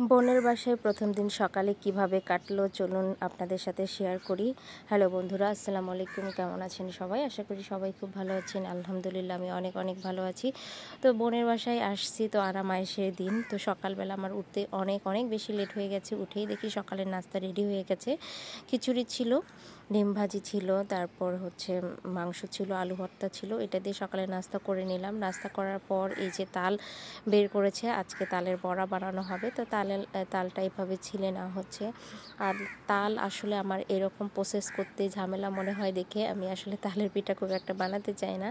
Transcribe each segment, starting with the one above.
বোনের বাসায় প্রথম দিন সকালে কিভাবে কাটলো চলুন আপনাদের সাথে শেয়ার করি। হ্যালো বন্ধুরা, আসসালামু আলাইকুম। কেমন আছেন সবাই? আশা করি সবাই খুব ভালো আছেন। আলহামদুলিল্লাহ আমি অনেক অনেক ভালো আছি। তো বোনের বাসায় আসছি তো আরাম আয়েশের দিন। তো সকালবেলা আমার উঠতে অনেক অনেক বেশি লেট হয়ে গেছে। উঠেই দেখি সকালের নাস্তা রেডি হয়ে গেছে। খিচুড়ি ছিল, ডিম ভাজি ছিল, তারপর হচ্ছে মাংস ছিল, আলু ভর্তা ছিল। এটা দিয়ে সকালে নাস্তা করে নিলাম। নাস্তা করার পর এই যে তাল বের করেছে, আজকে তালের বড়া বানানো হবে। তো তালটা এভাবে ছিলে নেওয়া হচ্ছে। আর তাল আসলে আমার এরকম প্রসেস করতে ঝামেলা মনে হয় দেখে আমি আসলে তালের পিঠা খুব একটা বানাতে চাই না।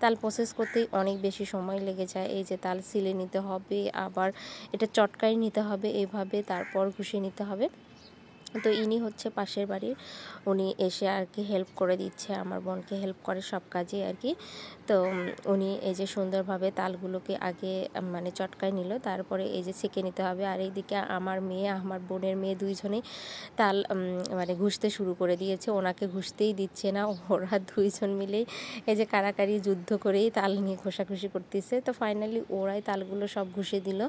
তাল প্রসেস করতেই অনেক বেশি সময় লেগে যায়। এই যে তাল ছিলে নিতে হবে, আবার এটা চটকাই নিতে হবে এভাবে, তারপর ঘষে নিতে হবে। তো ইনি হচ্ছে পাশের বাড়ির, উনি এসে আর কি হেল্প করে দিচ্ছে, আমার বোনকে হেল্প করে সব কাজে আর কি। তো উনি এই যে সুন্দরভাবে তালগুলোকে আগে মানে চটকায় নিল, তারপরে এই যে ছেঁকে নিতে হবে। আর এইদিকে আমার মেয়ে, আমার বোনের মেয়ে দুইজনেই তাল মানে ঘুষতে শুরু করে দিয়েছে। ওনাকে ঘুষতেই দিচ্ছে না, ওরা দুইজন মিলেই এই যে কাড়াকাড়ি যুদ্ধ করেই তাল নিয়ে ঘষাঘষি করতেছে। তো ফাইনালি ওরাই তালগুলো সব ঘুষে দিল,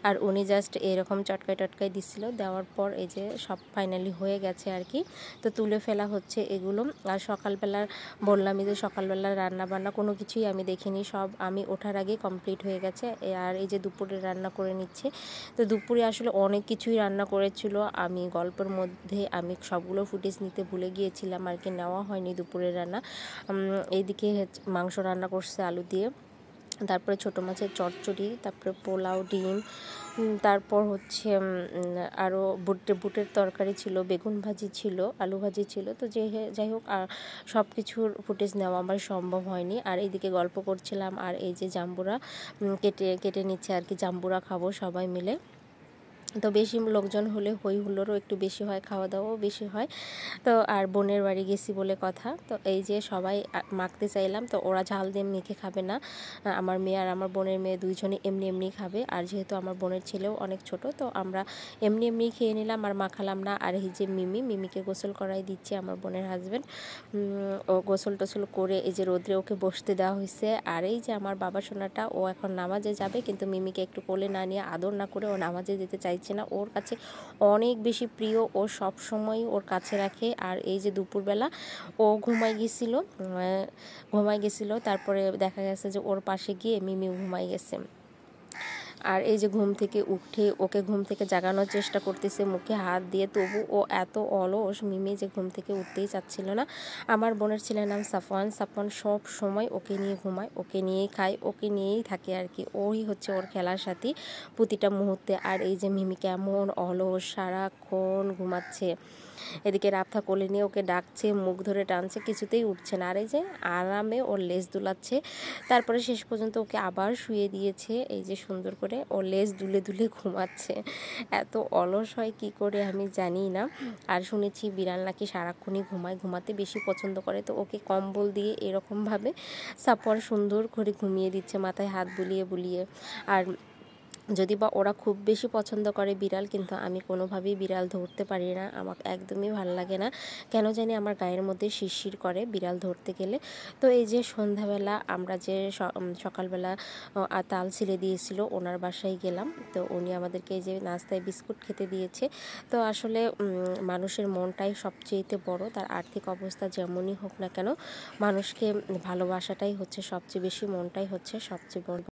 আর উনি জাস্ট এরকম চটকায় দিচ্ছিল। দেওয়ার পর এই যে সব ফাইনালি হয়ে গেছে আর কি। তো তুলে ফেলা হচ্ছে এগুলো। আর সকালবেলার বললামই যে সকালবেলার রান্না বান্না কোনো কিছুই আমি দেখিনি, সব আমি ওঠার আগে কমপ্লিট হয়ে গেছে। আর এই যে দুপুরে রান্না করে নিচ্ছে। তো দুপুরে আসলে অনেক কিছুই রান্না করেছিল, আমি গল্পের মধ্যে আমি সবগুলো ফুটেজ নিতে ভুলে গিয়েছিলাম আর কি, নেওয়া হয়নি দুপুরের রান্না। এইদিকে মাংস রান্না করছে আলু দিয়ে, তারপরে ছোটো মাছের চচ্চড়ি, তারপরে পোলাও, ডিম, তারপর হচ্ছে আরও বুটের তরকারি ছিল, বেগুন ভাজি ছিল, আলু ভাজি ছিল। তো যাই হোক সব কিছুর ফুটেজ নেওয়া আমার সম্ভব হয়নি। আর এইদিকে গল্প করছিলাম, আর এই যে জাম্বুরা কেটে নিচ্ছে আর কি, জাম্বুরা খাবো সবাই মিলে। তো বেশি লোকজন হলে হই হুল্লোড়ও একটু বেশি হয়, খাওয়া দাওয়াও বেশি হয়। তো আর বোনের বাড়ি গেছি বলে কথা। তো এই যে সবাই মাখতে চাইলাম, তো ওরা ঝাল দিয়ে মেখে খাবে না। আমার মেয়ে আর আমার বোনের মেয়ে দুইজনে এমনি খাবে। আর যেহেতু আমার বোনের ছেলেও অনেক ছোট, তো আমরা এমনি খেয়ে নিলাম আর মাখালাম না। আর এই যে মিমিকে গোসল করাই দিচ্ছে আমার বোনের হাজব্যান্ড। ও গোসল টোসল করে এই যে রোদ্রে ওকে বসতে দেওয়া হয়েছে। আর এই যে আমার বাবা সোনাটা, ও এখন নামাজে যাবে, কিন্তু মিমিকে একটু কোলে না নিয়ে আদর না করে ও নামাজে যেতে চাইছে না। ওর কাছে অনেক বেশি প্রিয়, ও সব সময় ওর কাছে রাখে। আর এই যে দুপুরবেলা ও ঘুমাই গেছিলো, তারপরে দেখা গেছে যে ওর পাশে গিয়ে মিমি ঘুমাই গেছে। আর এই যে ঘুম থেকে উঠে ওকে ঘুম থেকে জাগানোর চেষ্টা করতেছে মুখে হাত দিয়ে, তবু ও এত অলস মিমি যে ঘুম থেকে উঠতেই চাচ্ছিল না। আমার বোনের ছেলের নাম সাফওয়ান। সব সময় ওকে নিয়ে ঘুমায়, ওকে নিয়েই খায়, ওকে নিয়েই থাকে আর কি। ওই হচ্ছে ওর খেলার সাথী প্রতিটা মুহূর্তে। আর এই যে মিমি কেমন অলস, সারাক্ষণ ঘুমাচ্ছে। এদিকে রাফা কোলে নিয়ে ওকে ডাকছে, মুখ ধরে টানছে, কিছুতেই উঠছে না। আর এই যে আরামে ওর লেজ দুলাচ্ছে। তারপরে শেষ পর্যন্ত ওকে আবার শুয়ে দিয়েছে, এই যে সুন্দর করে ওর লেজ দুলে ঘুমাচ্ছে। এত অলস হয় কি করে আমি জানি না। আর শুনেছি বিড়াল নাকি সারাক্ষণই ঘুমাতে বেশি পছন্দ করে। তো ওকে কম্বল দিয়ে এরকমভাবে সাপোয়ার সুন্দর করে ঘুমিয়ে দিচ্ছে, মাথায় হাত বুলিয়ে। আর যদি বা ওরা খুব বেশি পছন্দ করে বিড়াল, কিন্তু আমি কোনোভাবেই বিড়াল ধরতে পারি না, আমার একদমই ভালো লাগে না। কেন জানি আমার গায়ের মধ্যে শিরশির করে বিড়াল ধরতে গেলে। তো এই যে সন্ধ্যাবেলা আমরা যে সকালবেলা তাল ছিলে দিয়েছিল ওনার বাসায় গেলাম। তো উনি আমাদেরকে এই যে নাস্তায় বিস্কুট খেতে দিয়েছে। তো আসলে মানুষের মনটাই সবচেয়েতে বড়, তার আর্থিক অবস্থা যেমনই হোক না কেন, মানুষকে ভালোবাসাটাই হচ্ছে সবচেয়ে বেশি, মনটাই হচ্ছে সবচেয়ে বড়।